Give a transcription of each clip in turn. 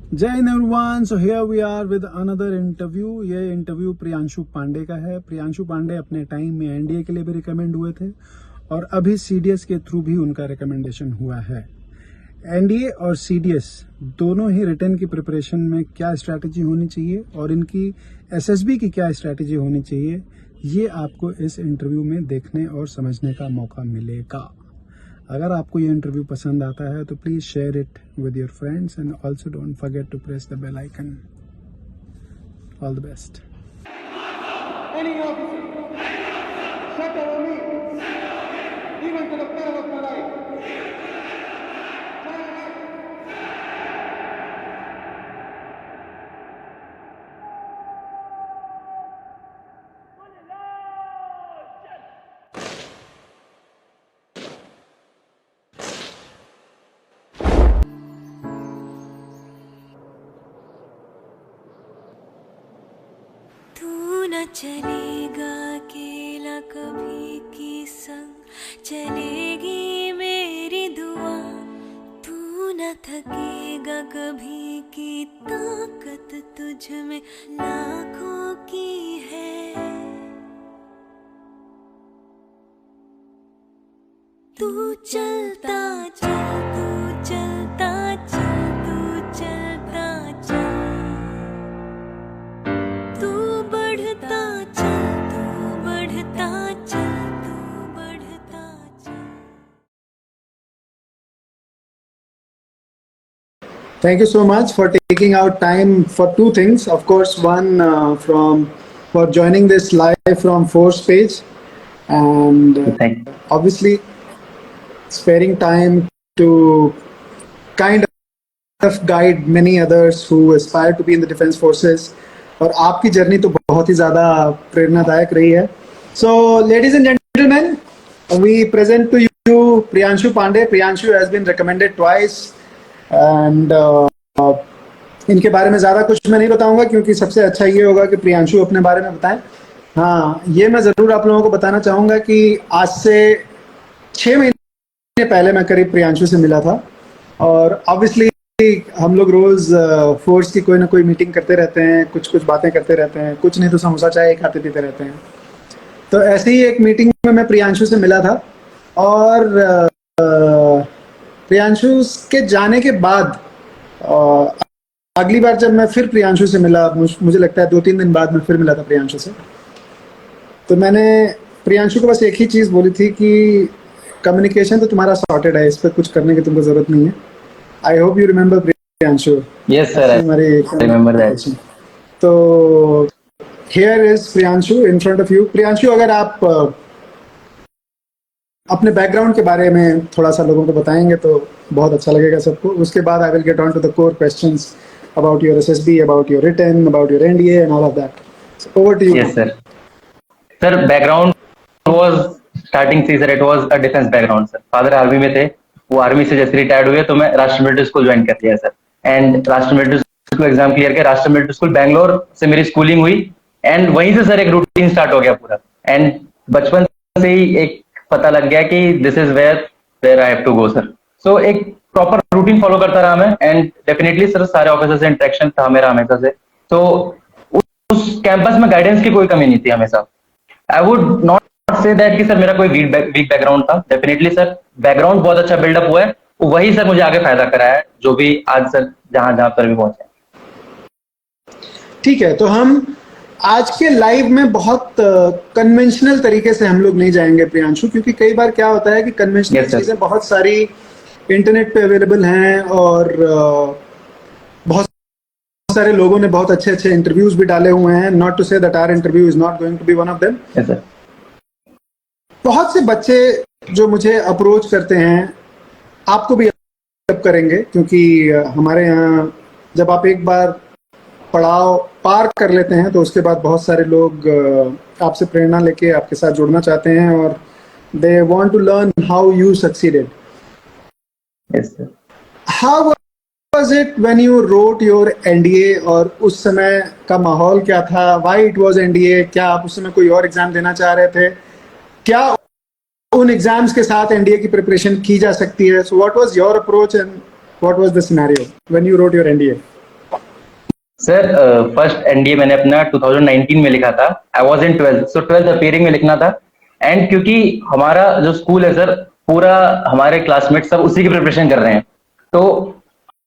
जय हिंद everyone. So here we are with another interview. ये इंटरव्यू प्रियांशु पांडे का है। प्रियांशु पांडे अपने टाइम में एनडीए के लिए भी रिकमेंड हुए थे और अभी सीडीएस के थ्रू भी उनका रिकमेंडेशन हुआ है। एनडीए और सीडीएस दोनों ही रिटर्न की प्रिपरेशन में क्या स्ट्रैटेजी होनी चाहिए और इनकी एसएसबी की क्या स्ट्रैटेजी होनी चाहिए, ये आपको इस इंटरव्यू में देखने और समझने का मौका मिलेगा। अगर आपको ये इंटरव्यू पसंद आता है तो please share it with your friends and also don't forget to press the bell icon. All the best. Any officer, set over me, even to the peril of my life. तू न चलेगा अकेला कभी की संग चलेगी मेरी दुआ। तू न थकेगा कभी की ताकत तुझ में लाखों की है। तू चलता चल, तू चलता चल, तू चलता चल, तू बढ़ता चल, तू बढ़ता चल, तू बढ़ता चल। Thank you so much for taking out time for two things. Of course, one for joining this live from Force page, and obviously sparing time to kind of guide many others who aspire to be in the defense forces. और आपकी journey तो बहुत ही ज़्यादा प्रेरणादायक रही है। So, ladies and gentlemen, we present to you Priyanshu Pandey. Priyanshu has been recommended twice, and इनके बारे में ज़्यादा कुछ मैं नहीं बताऊंगा क्योंकि सबसे अच्छा ये होगा कि प्रियांशु अपने बारे में बताएं। हाँ, ये मैं ज़रूर आप लोगों को बताना चाहूँगा कि आज से 6 महीने पहले मैं करीब प्रियांशु से मिला था और ऑब्वियसली हम लोग रोज फोर्स की कोई ना कोई मीटिंग करते रहते हैं, कुछ कुछ बातें करते रहते हैं, कुछ नहीं तो समोसा चाय खाते पीते रहते हैं। तो ऐसे ही एक मीटिंग में मैं प्रियांशु से मिला था और प्रियांशु के जाने के बाद अगली बार जब मैं फिर प्रियांशु से मिला, मुझे लगता है 2-3 दिन बाद मैं फिर मिला था प्रियांशु से, तो मैंने प्रियांशु को बस एक ही चीज़ बोली थी कि कम्युनिकेशन तो तुम्हारा सॉर्टेड है, इस पर कुछ करने की तुमको ज़रूरत नहीं है। I hope you remember Priyanshu. Yes sir, I remember that. तो here is Priyanshu in front of you। Priyanshu, अगर आप अपने बैकग्राउंड के बारे में थोड़ा सा लोगों को बताएंगे तो बहुत अच्छा लगेगा सबको। उसके बाद I will get on to the core questions about your SSB, about your written, about your NDA and all of that. So over to you. Yes sir. Sir, background was starting से sir, it was a defense background sir. Father army में थे, वो army से जैसे retired हुए तो मैं राष्ट्रीय मिलिट्री स्कूल ज्वाइन कर लिया सर। एंड राष्ट्रीय मिलिट्री स्कूल एग्जाम क्लियर किया, राष्ट्रीय मिलिट्री स्कूल बैंगलोर से मेरी स्कूलिंग हुई एंड वहीं से सर एक रूटीन स्टार्ट हो गया पूरा। एंड बचपन से ही एक पता लग गया कि this is where I have to go sir. So एक प्रॉपर रूटीन फॉलो करता रहा मैं एंड डेफिनेटली सर सारे ऑफिसर से इंटरेक्शन था मेरा हमेशा से। तो उस कैंपस में गाइडेंस की कोई कमी नहीं थी हमेशा। I would not say that कि सर मेरा कोई वीक बैकग्राउंड था। डेफिनेटली सर बैकग्राउंड बहुत अच्छा बिल्डअप हुआ है, वही सर मुझे आगे फायदा कराया है जो भी आज सर जहां पर भी पहुंचे। ठीक है, तो हम आज के लाइव में बहुत कन्वेंशनल तरीके से हम लोग नहीं जाएंगे प्रियांशु, क्योंकि कई बार क्या होता है कि कन्वेंशनल चीजें बहुत सारी इंटरनेट पे अवेलेबल हैं और बहुत सारे लोगों ने बहुत अच्छे अच्छे इंटरव्यूज भी डाले हुए हैं। Not to say that our interview is not going to be one of them. बहुत से बच्चे जो मुझे अप्रोच करते हैं, आपको भी अप करेंगे, क्योंकि हमारे यहाँ जब आप एक बार पड़ाव पार कर लेते हैं तो उसके बाद बहुत सारे लोग आपसे प्रेरणा लेके आपके साथ जुड़ना चाहते हैं और they want to learn how you succeeded. Yes sir. How was it when you wrote your NDA और उस समय का माहौल क्या था? Why it was NDA? क्या आप उस समय कोई और एग्जाम देना चाह रहे थे? क्या उन एग्जाम्स के साथ NDA की प्रिपरेशन की जा सकती है? So what was your approach and what was the scenario when you wrote your NDA? Sir first NDA मैंने अपना 2019 में लिखा था। I was in 12th, so 12th appearing में लिखना था। एंड क्योंकि हमारा जो स्कूल है सर, पूरा हमारे क्लासमेट सब उसी की प्रिपरेशन कर रहे हैं, तो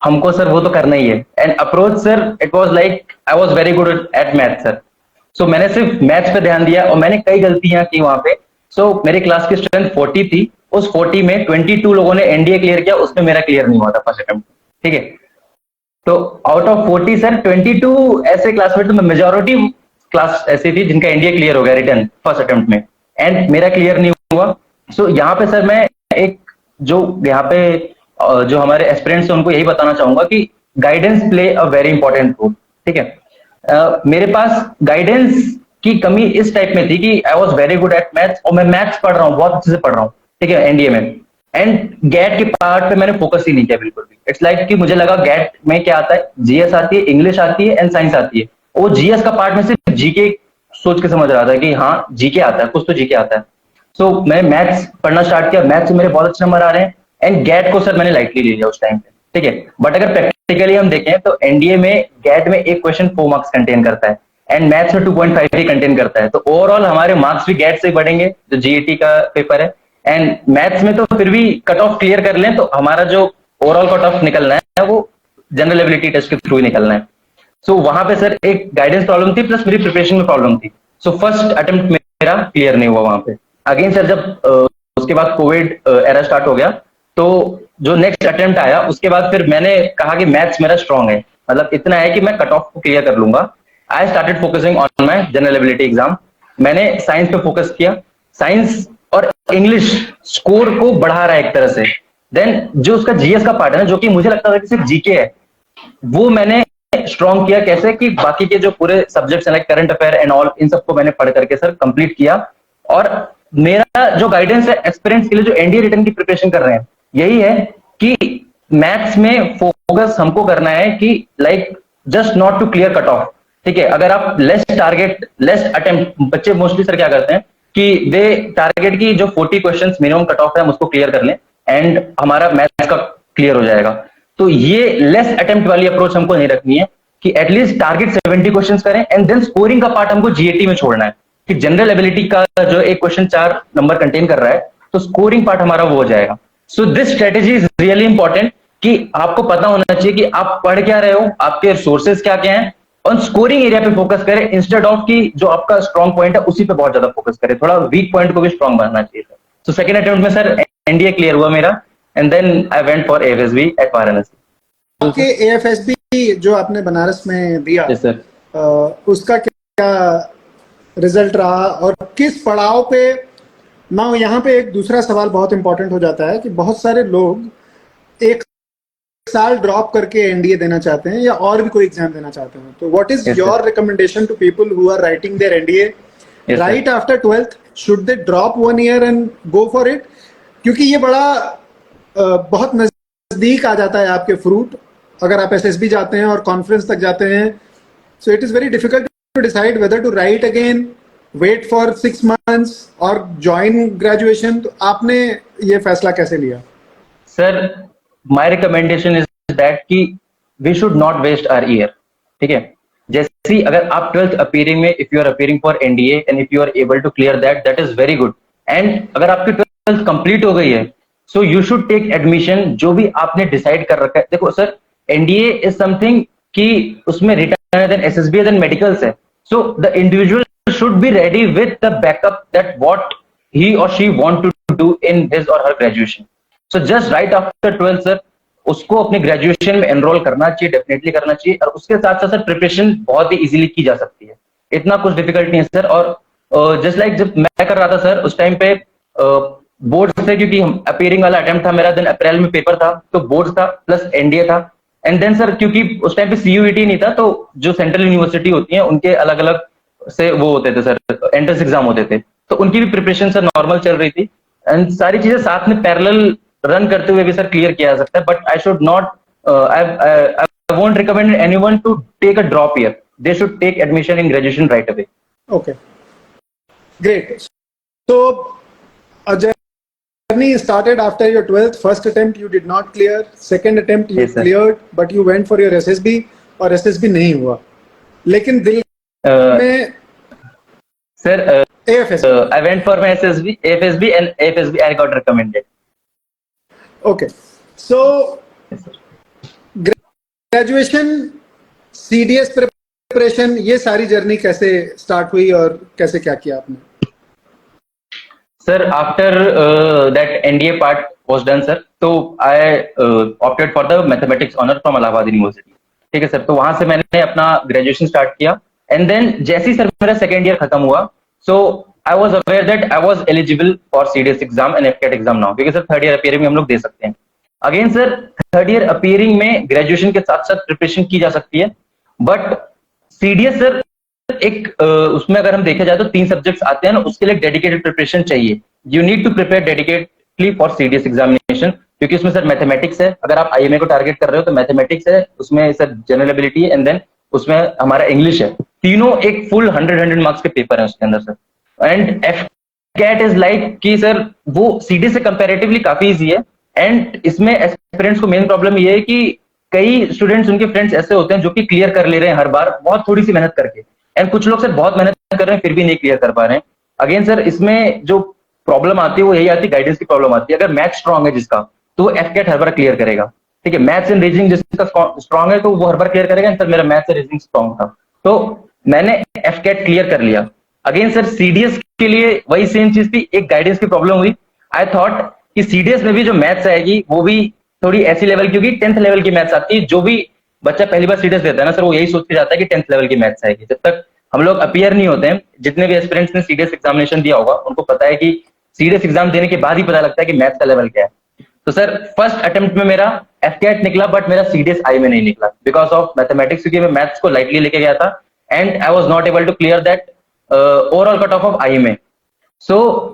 हमको सर वो तो करना ही है। And approach sir, it was like I was very good at math sir. So मैंने सिर्फ मैथ्स पे ध्यान दिया और मैंने कई गलतियां की वहां पे। सो मेरी क्लास की स्ट्रेंथ 40 थी, उस 40 में 22 लोगों ने एनडीए क्लियर किया, उसमें मेरा क्लियर नहीं हुआ था फर्स्ट अटेम्प्ट। ठीक है, तो आउट ऑफ 40 सर 22 ऐसे क्लासमेट में मेजोरिटी क्लास ऐसी थी जिनका एनडीए क्लियर हो गया रिटर्न फर्स्ट अटेम्प्ट में, एंड मेरा क्लियर नहीं हुआ। सो यहाँ पे सर मैं एक जो यहाँ पे जो हमारे एस्पिरेंट्स हैं उनको यही बताना चाहूंगा कि guidance play a very important role. ठीक है, मेरे पास गाइडेंस की कमी इस टाइप में थी कि I was very good eight maths और मैं मैथ्स पढ़ रहा हूँ, बहुत अच्छे से पढ़ रहा हूँ, ठीक है, एनडीए में। एंड गैट के पार्ट पे मैंने फोकस ही नहीं किया बिल्कुल भी। इट्स लाइक कि मुझे लगा गैट में क्या आता है, जीएस आती है, इंग्लिश आती है एंड साइंस आती है। वो जीएस का पार्ट में सिर्फ जीके सोच के समझ रहा था कि हाँ जीके आता है, कुछ तो जीके आता है। सो मैंने मैथ्स पढ़ना स्टार्ट किया, मैथ्स में मेरे बहुत अच्छे नंबर आ रहे हैं, एंड गैट को सर मैंने लाइटली ले लिया उस टाइम पे। ठीक है, बट अगर प्रैक्टिकली हम देखें तो एनडीए में गैट में एक क्वेश्चन 4 मार्क्स कंटेन करता है एंड मैथ्स में 2.5 ही कंटेन करता है। तो ओवरऑल हमारे मार्क्स भी गैट से ही बढ़ेंगे जो जीईटी का पेपर है। एंड मैथ्स में तो फिर भी कट ऑफ क्लियर कर लें तो हमारा जो ओवरऑल कट ऑफ निकलना है वो जनरल एबिलिटी टेस्ट के थ्रू ही निकलना है। सो वहां पे सर एक गाइडेंस प्रॉब्लम थी प्लस मेरी प्रिपरेशन में प्रॉब्लम थी। सो फर्स्ट अटेम्प्ट मेरा क्लियर नहीं हुआ वहां पे। अगेन सर जब उसके बाद कोविड एरा स्टार्ट हो गया तो जो नेक्स्ट अटेम्प्ट आया उसके बाद फिर मैंने कहा कि मैथ्स मेरा स्ट्रांग है, मतलब इतना है कि मैं कट ऑफ को क्लियर कर लूंगा। I started focusing on my general ability exam. मैंने साइंस पे फोकस किया, साइंस और इंग्लिश स्कोर को बढ़ा रहा है एक तरह से। देन जो उसका जीएस का पार्ट है ना, जो कि मुझे लगता था कि सिर्फ जीके है, वो मैंने स्ट्रॉन्ग किया कैसे कि बाकी के जो पूरे सब्जेक्ट्स हैं like current affair and all, इन सबको मैंने पढ़ करके सर कंप्लीट किया। और मेरा जो गाइडेंस है एक्सपीरियंस के लिए जो एनडीए रिटर्न की प्रिपरेशन कर रहे हैं यही है कि मैथ्स में फोकस हमको करना है कि like just not to clear cut off. ठीक है, अगर आप लेस टारगेट लेस अटेम्प्ट, बच्चे मोस्टली सर क्या करते हैं कि वे टारगेट की जो 40 क्वेश्चंस मिनिमम कट ऑफ है हम उसको क्लियर कर लें एंड हमारा मैथ्स का क्लियर हो जाएगा। तो ये लेस अटेम्प्ट वाली अप्रोच हमको नहीं रखनी है कि एटलीस्ट टारगेट 70 क्वेश्चंस करें एंड देन स्कोरिंग का पार्ट हमको जीएटी में छोड़ना है कि जनरल एबिलिटी का जो एक क्वेश्चन 4 नंबर कंटेन कर रहा है तो स्कोरिंग पार्ट हमारा वो हो जाएगा। So this strategy is really important कि आपको पता होना चाहिए कि आप पढ़ क्या रहे हो, आपके सोर्सेज क्या क्या हैं, और स्कोरिंग एरिया पे फोकस करें इंस्टेड ऑफ कि जो आपका स्ट्रॉन्ग पॉइंट है उसी पे बहुत ज्यादा फोकस करें। थोड़ा वीक पॉइंट को भी स्ट्रॉन्ग बनना चाहिए। सो सेकंड अटेम्प्ट में सर एनडीए क्लियर हुआ मेरा and then I went for AFSB at Varanasi. आपके एएफएसबी जो आपने बनारस में दिया, यस सर, उसका क्या रिजल्ट रहा और किस पड़ाव पे? ना यहाँ पे एक दूसरा सवाल बहुत इंपॉर्टेंट हो जाता है कि बहुत सारे लोग एक साल ड्रॉप करके एनडीए देना चाहते हैं या और भी कोई एग्जाम देना चाहते हैं। तो what is your recommendation to people who are writing their NDA right after 12th? Should they drop 1 year and go for it? क्योंकि ये बड़ा बहुत नजदीक आ जाता है आपके फ्रूट अगर आप एसएसबी जाते हैं और कॉन्फ्रेंस तक जाते हैं। So it is very difficult to decide whether to write again, wait for 6 months और ज्वाइन ग्रेजुएशन। तो आपने ये फैसला कैसे लिया? Sir my recommendation is that कि we should not waste our year. ठीक है, जैसे ही अगर आप 12th अपीयरिंग में if you are appearing for NDA and if you are able to clear that is very good. And अगर आपकी 12th कंप्लीट हो गई है so you should take admission जो भी आपने डिसाइड कर रखा है। देखो सर, एनडीए इज समथिंग कि उसमें return then SSB then medicals है। So the individual should be ready with the backup that what he or she want to do in his or her graduation. So just right after 12th sir उसको अपने graduation में enrol करना चाहिए, definitely करना चाहिए। और उसके साथ साथ सर प्रिपरेशन बहुत ही इजीली की जा सकती है, इतना कुछ डिफिकल्ट नहीं है सर। और जस्ट लाइक जब मैं कर रहा था सर उस टाइम पे बोर्ड थे, क्योंकि हम अपीयरिंग वाला अटेम्प्ट था मेरा, देन अप्रैल में पेपर था तो बोर्ड था प्लस एनडीए था। एंड देन सर क्योंकि उस टाइम पे सीयूईटी नहीं था तो जो सेंट्रल यूनिवर्सिटी होती है उनके अलग अलग से वो होते थे सर, एंट्रेंस एग्जाम होते थे, तो उनकी भी प्रिपरेशन सर नॉर्मल चल रही थी। एंड सारी चीजें साथ में पैरेलल रन करते हुए भी सर क्लियर किया जा सकता है। But I should not, I won't recommend anyone to take a drop year. They should take admission in graduation right away. Okay, great. So a journey started after your 12th. First attempt you did not clear, second attempt you Yes, sir. cleared, but you went for your SSB. और SSB नहीं हुआ, लेकिन दिल में sir AFSB. I went for my SSB, AFSB, and AFSB I got recommended. Okay, so Yes, sir. Graduation, CDS preparation, ये सारी journey कैसे start हुई और कैसे क्या किया आपने? Sir, after that NDA part was done, sir, so I opted for the mathematics honor from Allahabad University. ठीक है सर, तो वहां से मैंने अपना ग्रेजुएशन स्टार्ट किया एंड देन जैसे ही सर मेरा सेकेंड ईयर खत्म हुआ, so I was aware that I was eligible for CDS exam and FCAT exam now, क्योंकि सर थर्ड ईयर अपीयरिंग में हम लोग दे सकते हैं. Again sir, third year appearing में ग्रेजुएशन के साथ साथ प्रिपरेशन की जा सकती है, बट CDS सर एक उसमें अगर हम देखा जाए तो 3 सब्जेक्ट्स आते हैं ना, उसके लिए डेडिकेटेड प्रिपरेशन चाहिए. You need to prepare dedicatedly for CDS examination, क्योंकि उसमें सर मैथमेटिक्स है. अगर आप IMA को टारगेट कर रहे हो तो मैथमेटिक्स है, उसमें सर जनरल एबिलिटी है, एंड देन उसमें हमारा इंग्लिश है. तीनों एक फुल 100 मार्क्स के पेपर है उसके अंदर sir. And FCAT is like कि सर वो CDS से कंपैरेटिवली काफी इजी है. एंड इसमें एस्पिरेंट्स को मेन प्रॉब्लम ये है कि कई स्टूडेंट्स, उनके फ्रेंड्स ऐसे होते हैं जो कि क्लियर कर ले रहे हैं हर बार बहुत थोड़ी सी मेहनत करके, एंड कुछ लोग सर बहुत मेहनत कर रहे हैं फिर भी नहीं क्लियर कर पा रहे हैं. अगेन सर, इसमें जो प्रॉब्लम आती है वो यही आती है, गाइडेंस की प्रॉब्लम आती है. अगर मैथ स्ट्रांग है जिसका, तो वो FCAT हर बार क्लियर करेगा. ठीक है, मैथ्स एंड रीजनिंग जिसका स्ट्रांग है तो वो हर बार क्लियर करेगा. सर मेरा मैथ्स और रीजनिंग स्ट्रांग था, तो मैंने FCAT क्लियर कर लिया. अगेन सर, CDS के लिए वही सेम चीज थी, एक गाइडेंस की प्रॉब्लम हुई. आई थॉट कि CDS में भी जो मैथ्स आएगी वो भी थोड़ी ऐसी लेवल की होगी, 10th लेवल की मैथ्स आती है. जो भी बच्चा पहली बार CDS देता है ना सर, वो यही सोच के जाता है कि 10th लेवल की मैथ्स आएगी. जब तक हम लोग अपीयर नहीं होते हैं, जितने भी एस्पिरेंट्स ने CDS एग्जामिनेशन दिया होगा उनको पता है कि CDS एग्जाम देने के बाद ही पता लगता है कि मैथ्स का लेवल क्या है. तो सर फर्स्ट अटेम्प्ट में मेरा FCAT निकला, बट मेरा CDS आई में नहीं निकला बिकॉज ऑफ मैथमेटिक्स, क्योंकि मैं मैथ्स को लाइटली लेके गया था and I was not able to clear that overall cut off of I में. सो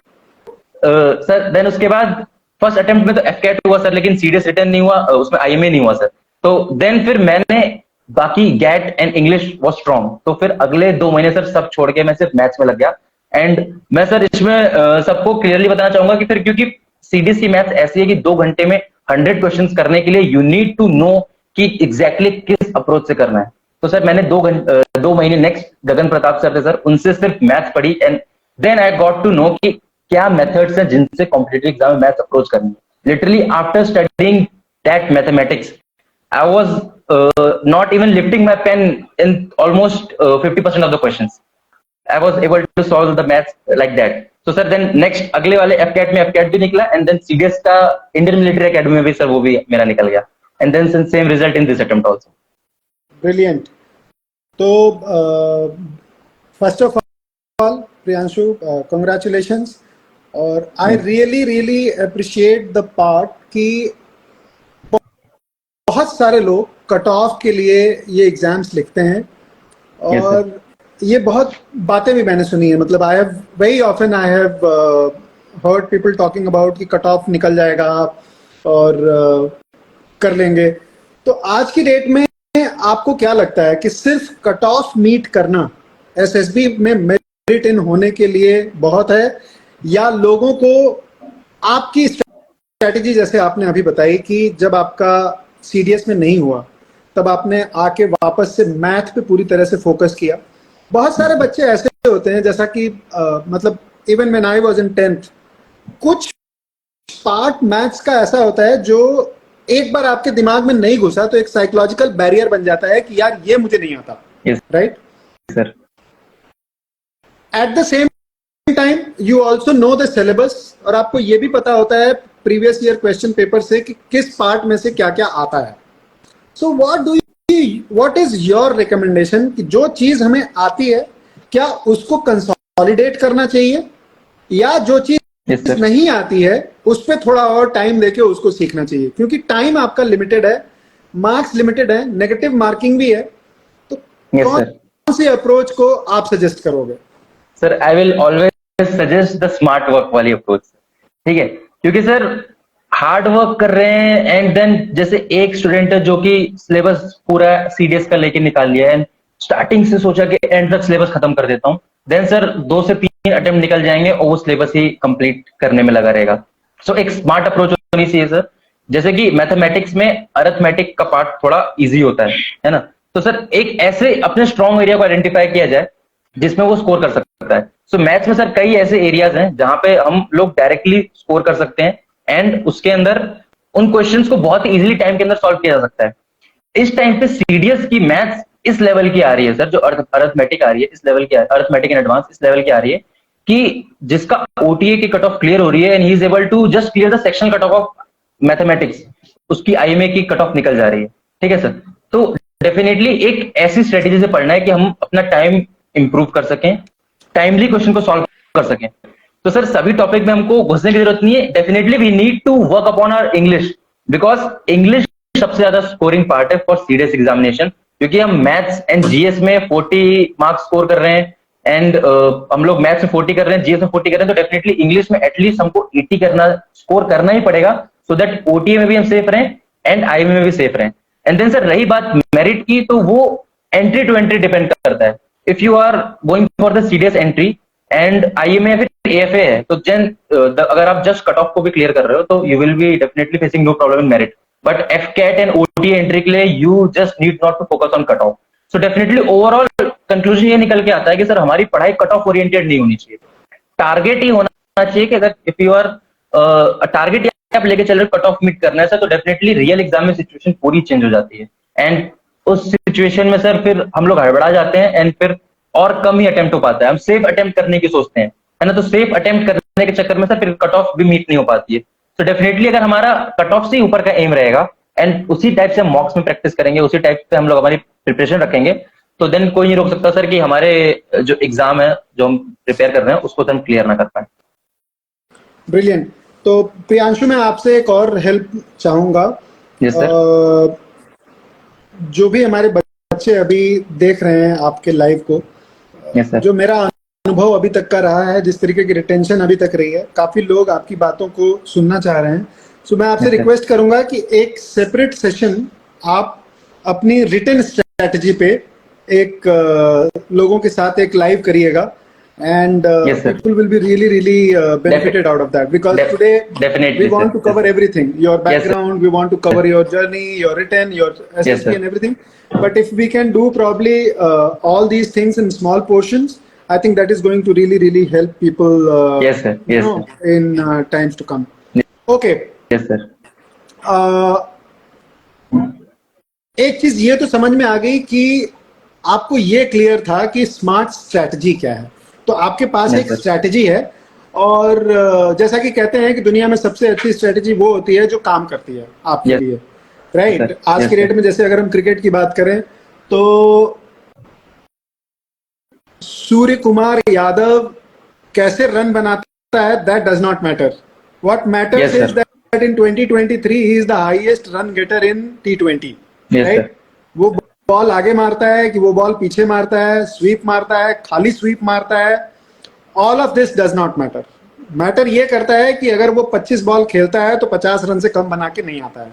सर देन उसके बाद फर्स्ट अटेम्प्ट में तो FCAT हुआ सर, लेकिन CDS रिटर्न नहीं हुआ, उसमें आई में नहीं हुआ सर. तो देन फिर मैंने बाकी GAT and English was strong, तो फिर अगले 2 महीने सर सब छोड़ के मैं सिर्फ मैथ्स में लग गया. एंड मैं सर इसमें सबको क्लियरली बताना चाहूंगा कि फिर क्योंकि CDS की मैथ्स ऐसी है कि 2 घंटे में 100 क्वेश्चंस करने के लिए यू नीड टू नो कि एग्जैक्टली किस अप्रोच से करना है. तो सर मैंने 2 महीने नेक्स्ट गगन प्रताप सर थे सर, उनसे सिर्फ मैथ्स पढ़ी and then I got to know कि क्या मेथड्स हैं जिनसे कॉम्पिटिटिव एग्जाम में मैथ्स अप्रोच करनी है. Literally after studying that mathematics, I was not even lifting my pen in almost 50% of the questions. I was able to solve the maths like that. So sir then next अगले वाले FCAT में FCAT भी निकला and then CDS का Indian Military Academy में भी sir वो भी मेरा निकल गया and then same result in this attempt also. Brilliant. तो first of all Priyanshu, congratulations. और I really appreciate the part कि बहुत सारे लोग कट ऑफ के लिए ये एग्जाम्स लिखते हैं और ये बहुत बातें भी मैंने सुनी है. मतलब I have very often I have heard people talking about कि कट ऑफ निकल जाएगा और कर लेंगे. तो आज की डेट में आपको क्या लगता है कि सिर्फ कट ऑफ मीट करना SSB में मेरिट इन होने के लिए बहुत है, या लोगों को आपकी स्ट्रैटेजी जैसे आपने अभी बताई कि जब आपका CDS में नहीं हुआ तब आपने आके वापस से मैथ पे पूरी तरह से फोकस किया. बहुत सारे बच्चे ऐसे होते हैं जैसा कि मतलब even when I was in 10th, कुछ पार्ट मैथ्स का ऐसा होता है जो एक बार आपके दिमाग में नहीं घुसा तो एक साइकोलॉजिकल बैरियर बन जाता है कि यार ये मुझे नहीं आता. Right sir. At the same time you also know the syllabus, और आपको ये भी पता होता है प्रीवियस ईयर क्वेश्चन पेपर से कि किस पार्ट में से क्या क्या आता है. So what is your recommendation कि जो चीज हमें आती है क्या उसको कंसोलिडेट करना चाहिए, या जो चीज नहीं आती है उस पर थोड़ा और टाइम देके उसको सीखना चाहिए, क्योंकि टाइम आपका लिमिटेड है, मार्क्स लिमिटेड है, नेगेटिव मार्किंग भी है. तो कौन सी अप्रोच को आप सजेस्ट करोगे? Sir I will always suggest the smart work वाली अप्रोच. ठीक है, क्योंकि सर हार्ड वर्क कर रहे हैं एंड देन जैसे एक स्टूडेंट है जो कि सिलेबस पूरा CDS का लेके निकाल लिया है, स्टार्टिंग से सोचा कि एंड तक सिलेबस खत्म कर देता हूँ, देन सर 2 से 3 अटेम्प्ट निकल जाएंगे और वो सिलेबस ही कंप्लीट करने में लगा रहेगा. सो एक स्मार्ट अप्रोच होनी चाहिए सर. जैसे कि मैथमेटिक्स में अरिथमेटिक का पार्ट थोड़ा इजी होता है ना, तो सर एक ऐसे अपने स्ट्रॉन्ग एरिया को आइडेंटिफाई किया जाए जिसमें वो स्कोर कर सकता है। सो मैथ्स में सर कई ऐसे एरियाज हैं जहां पे हम लोग डायरेक्टली स्कोर कर सकते हैं, एंड उसके अंदर उन क्वेश्चंस को बहुत ही इजीली टाइम के अंदर सॉल्व किया जा सकता है। इस टाइम पे सीडीएस की मैथ्स इस लेवल की आ रही है सर, जो अर्थमेटिक आ रही है इस लेवल की, अर्थमेटिक इन एडवांस इस लेवल की आ रही है कि जिसका ओटीए की कट ऑफ क्लियर हो रही है, and he is able to just clear the section cut off of mathematics, उसकी आईएमए की कट ऑफ निकल जा रही है। ठीक है सर, तो डेफिनेटली एक ऐसी स्ट्रेटेजी से पढ़ना है कि हम अपना टाइम इंप्रूव कर सकें, टाइमली क्वेश्चन को सॉल्व कर सकें। तो सर सभी टॉपिक में हमको घुसने की जरूरत नहीं है, definitely we need to work upon our English, because English सबसे ज्यादा स्कोरिंग पार्ट है फॉर सीडीएस एग्जामिनेशन, क्योंकि हम मैथ्स एंड जीएस में 40 मार्क्स स्कोर कर रहे हैं, एंड हम लोग मैथ्स में 40 कर रहे हैं, जीएस में 40 कर रहे हैं, तो डेफिनेटली इंग्लिश में एटलीस्ट हमको 80 करना, स्कोर करना ही पड़ेगा, सो दैट ओटीए में भी हम सेफ रहें एंड आईएमए में भी सेफ रहें। एंड देन सर रही बात मेरिट की, तो वो एंट्री टू एंट्री डिपेंड करता है। If you are going for the CDS entry and IMA या फिर एएफए है, तो देन अगर आप जस्ट कट ऑफ को भी क्लियर कर रहे हो तो you will be definitely facing no problem in merit, but AFCAT and OTA entry के लिए you just need not to focus on cut off. So definitely overall conclusion ये निकल के आता है कि सर हमारी पढ़ाई कट ऑफ ओरिएंटेड नहीं होनी चाहिए, टारगेट ही होना चाहिए कि अगर इफ यू आर टारगेट आप लेके चल रहे हो कट ऑफ मीट करना है सर, तो डेफिनेटली रियल एग्जाम में सिचुएशन पूरी चेंज हो जाती है, एंड उस सिचुएशन में सर फिर हम लोग हड़बड़ा जाते हैं, एंड फिर और कम ही अटेम्प्ट हो पाता है, हम सेफ अटेम्प्ट करने की सोचते हैं, है ना, तो सेफ अटेम्प्ट करने के चक्कर में सर फिर कट ऑफ भी मीट नहीं हो पाती है। तो डेफिनेटली अगर हमारा कट ऑफ से ऊपर का एम रहेगा एंड उसी टाइप से मॉक्स में प्रैक्टिस करेंगे, उसी टाइप से हम लोग हमारी प्रिपरेशन रखेंगे, तो देन कोई नहीं रोक सकता सर कि हमारे जो एग्जाम है जो हम प्रिपेयर कर रहे हैं उसको हम क्लियर ना कर पाए। ब्रिलियंट। तो प्रियांशु मैं आपसे एक और हेल्प चाहूंगा। Yes sir. जो भी हमारे बच्चे अभी देख रहे हैं आपके लाइव को, यस सर। जो मेरा अनुभव अभी तक का रहा है, जिस तरीके की रिटेंशन अभी तक रही है, काफी लोग आपकी बातों को सुनना चाह रहे हैं। सो मैं आपसे रिक्वेस्ट करूंगा कि एक सेपरेट सेशन आप अपनी रिटन स्ट्रेटजी पे एक लोगों के साथ एक लाइव करिएगा, and people will be really benefited out of that, because today we want to cover everything, your background, we want to cover your journey, your written, your SSB and everything, but if we can do probably all these things in small portions, I think that is going to really help people yes sir. Yes, sir. in times to come. Okay. Yes sir. एक चीज ये तो समझ में आ गई कि आपको ये क्लियर था कि स्मार्ट स्ट्रैटेजी क्या है, तो आपके पास एक स्ट्रैटेजी है, और जैसा कि कहते हैं कि दुनिया में सबसे अच्छी स्ट्रैटेजी वो होती है जो काम करती है आपके लिए, राइट? आज की डेट में जैसे अगर हम क्रिकेट की बात करें तो सूर्य कुमार यादव कैसे रन बनाता है, that does not matter. What matters is that in 2023 he is the highest run getter in T20, right? वो बॉल आगे मारता है कि वो बॉल पीछे मारता है, स्वीप मारता है, खाली स्वीप मारता है, all of this does not matter. Matter ये करता है कि अगर वो 25 बॉल खेलता है तो 50 रन से कम बना के नहीं आता है।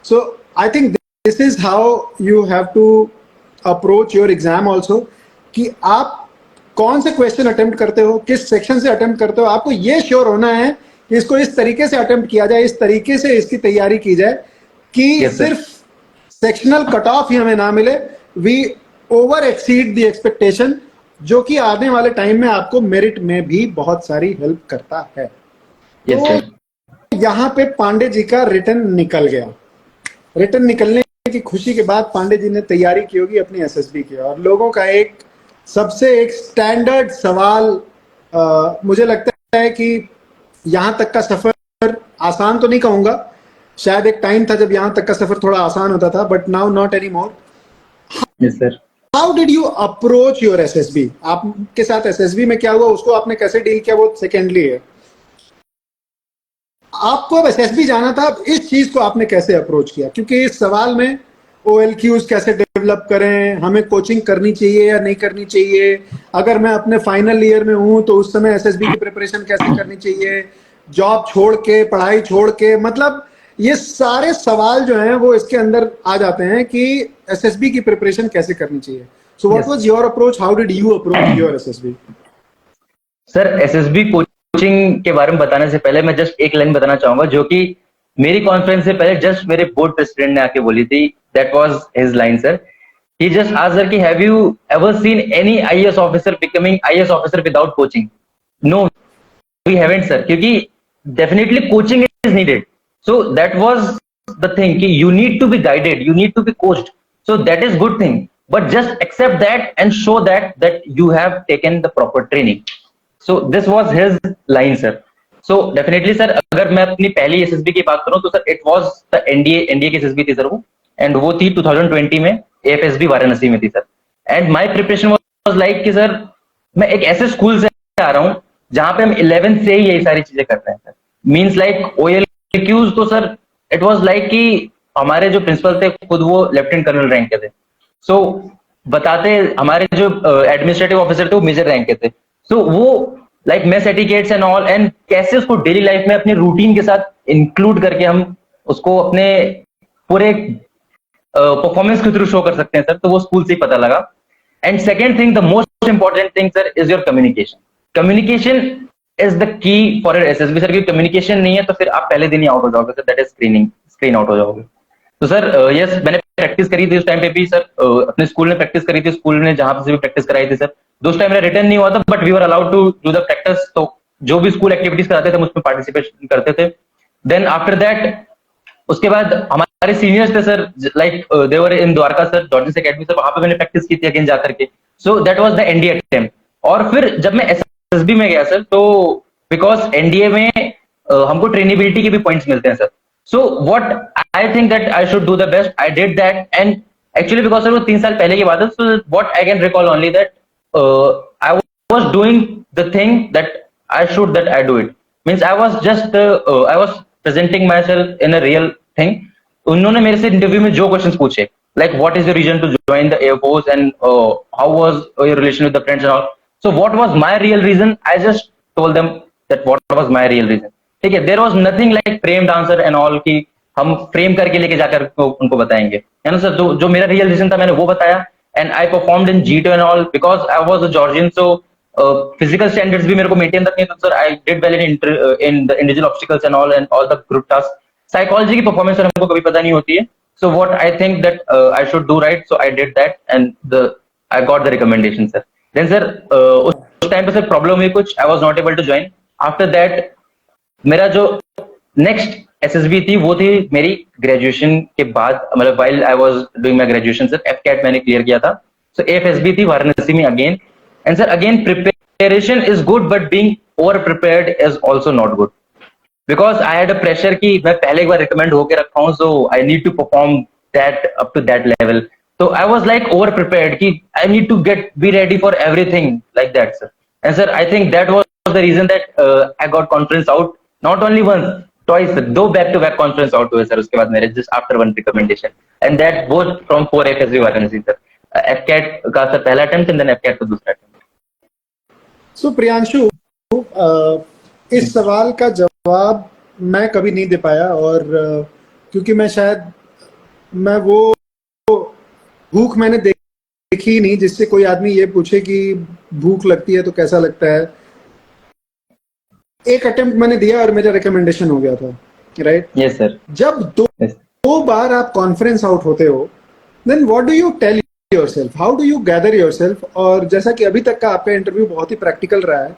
So I think this is how you have to approach your exam also, कि आप कौन से क्वेश्चन अटेम्प्ट करते हो, किस सेक्शन से अटेम्प्ट करते हो, आपको ये श्योर होना है कि इसको इस तरीके से अटेम्प्ट किया जाए, इस तरीके से इसकी तैयारी की जाए कि सिर्फ सेक्शनल कट ऑफ ही हमें ना मिले, we over exceed the expectation, जो कि आने वाले टाइम में आपको मेरिट में भी बहुत सारी हेल्प करता है। तो यहाँ पे पांडे जी का रिटर्न निकल गया। रिटर्न निकलने की खुशी के बाद पांडे जी ने तैयारी की होगी अपनी एसएसबी की, और लोगों का एक सबसे एक स्टैंडर्ड सवाल, मुझे लगता है कि यहाँ तक का सफर आसान तो नहीं कहूंगा, शायद एक टाइम था जब यहाँ तक का सफर थोड़ा आसान होता था, but now not any more. Yes sir. How did you approach your SSB? आपके साथ एसएसबी में क्या हुआ, उसको आपने कैसे डील किया, वो सेकेंडली है। आपको अब एसएसबी जाना था, इस चीज को आपने कैसे अप्रोच किया? क्योंकि इस सवाल में OLQs कैसे डेवलप करें, हमें कोचिंग करनी चाहिए या नहीं करनी चाहिए, अगर मैं अपने फाइनल ईयर में हूं तो उस समय एसएसबी की प्रिपरेशन कैसे करनी चाहिए, जॉब छोड़ के, पढ़ाई छोड़ के, मतलब ये सारे सवाल जो हैं वो इसके अंदर आ जाते हैं कि एसएसबी की प्रिपरेशन कैसे करनी चाहिए। So what was your approach, how did you approach your SSB? Sir SSB coaching के बारे में बताने से पहले मैं जस्ट एक लाइन बताना चाहूंगा, जो कि मेरी कॉन्फ्रेंस से पहले जस्ट मेरे बोर्ड प्रेसिडेंट ने आके बोली थी, that was his line sir, he just asked her कि have you ever seen any IAS officer becoming IAS officer without coaching? No, we haven't sir, क्योंकि definitely coaching is needed. So that was the thing कि you need to be guided, you need to be coached. So that is good thing, but just accept that and show that you have taken the proper training. So this was his line sir. So definitely sir, अगर मैं अपनी पहली SSB की बात करूं तो sir it was the NDA की SSB थी सर वो, एंड वो थी 2020 में AFSB वाराणसी में थी sir. And my preparation was like कि सर मैं एक ऐसे स्कूल से आ रहा हूं जहां पे हम 11th से ही यही सारी चीजें कर रहे हैं सर. मींस लाइक OLQs तो सर इट वाज लाइक कि हमारे जो प्रिंसिपल थे खुद वो लेफ्टिनेंट कर्नल रैंक के थे. सो बताते हमारे जो एडमिनिस्ट्रेटिव ऑफिसर थे वो मेजर रैंक के थे. सो वो like mess etiquettes and all, and कैसे उसको डेली लाइफ में अपने रूटीन के साथ इंक्लूड करके हम उसको अपने पूरे परफॉर्मेंस के थ्रू शो कर सकते हैं सर, तो वो स्कूल से ही पता लगा. And second thing, the most important thing sir is your communication. Communication is the key for your SSB sir, क्योंकि कम्युनिकेशन नहीं है तो फिर आप पहले दिन ही आउट हो जाओगे sir, that is screen out हो जाओगे. तो सर यस, मैंने प्रैक्टिस करी थी उस टाइम पे भी सर, अपने स्कूल में प्रैक्टिस करी थी, स्कूल ने जहां से भी प्रैक्टिस कराई थी सर. तो उस टाइम मेरा रिटर्न नहीं हुआ था, but we were allowed to do the practice. तो जो भी स्कूल एक्टिविटीज कराते थे हम उसमें पार्टिसिपेट करते थे. देन आफ्टर दैट उसके बाद हमारे सीनियर्स थे sir, like they were in Dwarka sir, daughters academy sir, वहां पे मैंने प्रैक्टिस की थी अगेन जाकर के. So that was the NDA attempt. और फिर जब मैं SSB में गया सर, तो बिकॉज NDA में हमको ट्रेनेबिलिटी के भी पॉइंट्स मिलते हैं sir. So what I think that I should do the best, I did that. And actually because sir वो 3 साल पहले की बात है, so what I can recall only that I was doing the thing that I should, that I do it. Means I was just I was presenting myself in a real thing. उन्होंने मेरे से interview में जो questions पूछे, like what is your reason to join the Air Force and how was your relation with the friends and all. So what was my real reason? I just told them that what was my real reason. ठीक है, there was nothing like framed answer and all कि हम frame करके लेके जाकर उनको बताएंगे, है ना सर. जो मेरा रियल रीजन था मैंने वो बताया. And I performed in G2 and all because I was a Georgian, so physical standards भी मेरे को मेंटेन रखने थे sir. I did well in the individual obstacles and all the group task. Psychology की परफॉर्मेंस सर हमको कभी पता नहीं होती है. So what I think that I should do right, so I did that and I got the recommendation sir. Then sir उस time पे sir problem हुई कुछ, I was not able to join. After that मेरा जो next SSB थी वो थी मेरी ग्रेजुएशन के बाद, मतलब while I was doing my graduation sir. FCAT मैंने क्लियर किया था. सो AFSB थी वाराणसी में again. And sir, again, preparation is good, but being over prepared is also not good. Because I had a pressure कि मैं पहले एक बार recommend होके रखा हूँ, so I need to perform that up to that level. So I was like over prepared कि I need to be ready for everything like that, sir. And sir, I think that was the reason that I got conference out, not only once, twice, sir. 2 back-to-back conference out हुए sir उसके बाद मेरे, just after one recommendation. And that both from 4 FSB Varanasi sir. FCAT का sir पहला attempt and then FCAT का दूसरा attempt. सो प्रियांशु, इस सवाल का जवाब मैं कभी नहीं दे पाया, और क्योंकि मैं वो भूख मैंने देखी ही नहीं जिससे कोई आदमी ये पूछे कि भूख लगती है तो कैसा लगता है. एक अटेम्प्ट मैंने दिया और मेरा रिकमेंडेशन हो गया था, राइट? Yes sir. जब दो बार आप कॉन्फ्रेंस आउट होते हो, then what do you tell yourself, how do you gather yourself? और जैसा कि अभी तक का आपका इंटरव्यू बहुत ही प्रैक्टिकल रहा है,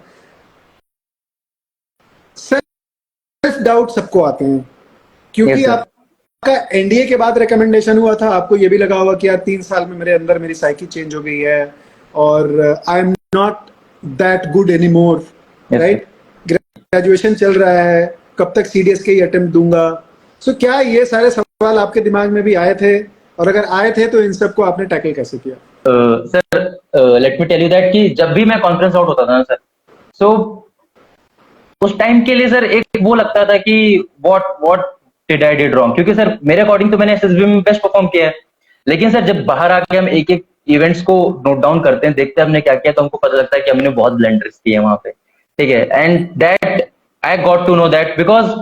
सेल्फ डाउट सबको आते हैं, क्योंकि आपका NDA के बाद रिकमेंडेशन हुआ था, आपको ये भी लगा होगा कि यार 3 साल में मेरे अंदर मेरी साइकी चेंज हो गई है और आई am not that good anymore, right? Graduation चल रहा है, कब तक CDS के ही अटेम्प्ट दूंगा. सो क्या ये सारे सवाल आपके दिमाग में भी आए थे, और अगर आए थे तो इन सबको आपने टैकल कैसे किया? Sir let me tell you that कि जब भी मैं कॉन्फ्रेंस आउट होता था ना सर, सो उस टाइम के लिए सर एक वो लगता था कि what did I did wrong, क्योंकि सर मेरे अकॉर्डिंग तो मैंने SSB में बेस्ट परफॉर्म किया है. लेकिन सर जब बाहर आके हम एक एक इवेंट्स को नोट डाउन करते हैं, देखते हैं हमने क्या किया, तो हमको पता लगता है कि हमने बहुत ब्लंडर्स किए वहां पे, ठीक है. And that I got to know that because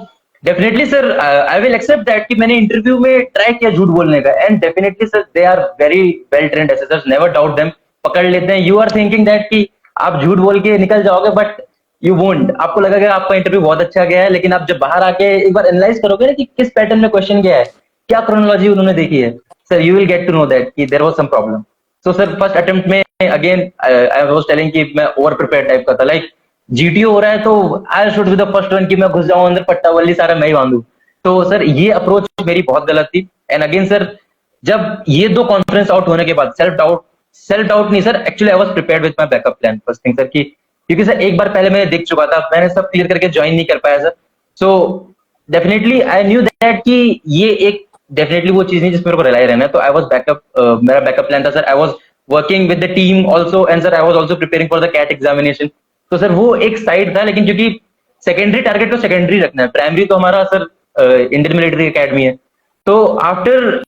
definitely sir I will accept that कि मैंने इंटरव्यू में ट्राई किया झूठ बोलने का. And definitely sir they are very well trained assessors, never doubt them. पकड़ लेते हैं. यू आर थिंकिंग दैट कि आप झूठ बोल के निकल जाओगे, बट यू वोंट. आपको लगेगा आपका इंटरव्यू बहुत अच्छा गया है, लेकिन आप जब बाहर आके एक बार एनालाइज करोगे ना कि किस पैटर्न में क्वेश्चन गया है, क्या क्रोनोलॉजी उन्होंने देखी है, sir you will get to know that कि there was some problem. So sir first attempt में अगेन आई वाज टेलिंग कि मैं ओवर प्रिपेयर टाइप का था, लाइक जीटीओ हो रहा है तो I should be the first one कि मैं घुस जाऊं अंदर, पट्टा बल्ली सारा मैं ही बांधू. तो सर ये अप्रोच मेरी बहुत गलत थी. एंड अगेन सर जब ये दो कॉन्फ्रेंस आउट होने के बाद सेल्फ डाउट नहीं sir, actually I was prepared with my backup plan first thing sir, कि क्योंकि सर एक बार पहले मैंने देख चुका था, मैंने सब क्लियर करके ज्वाइन नहीं कर पाया sir. So definitely I knew that कि ये एक डेफिनेटली वो चीज नहीं जिस पर मेरे को रिलाई रहना है. तो आई वाज बैकअप, मेरा बैकअप प्लान था sir. I was working with the team also and sir I was also preparing for the CAT examination. तो सर वो एक साइड था, लेकिन क्योंकि सेकेंडरी टारगेट तो सेकेंडरी रखना है, प्राइमरी तो हमारा सर इंडियन मिलिट्री एकेडमी है. तो after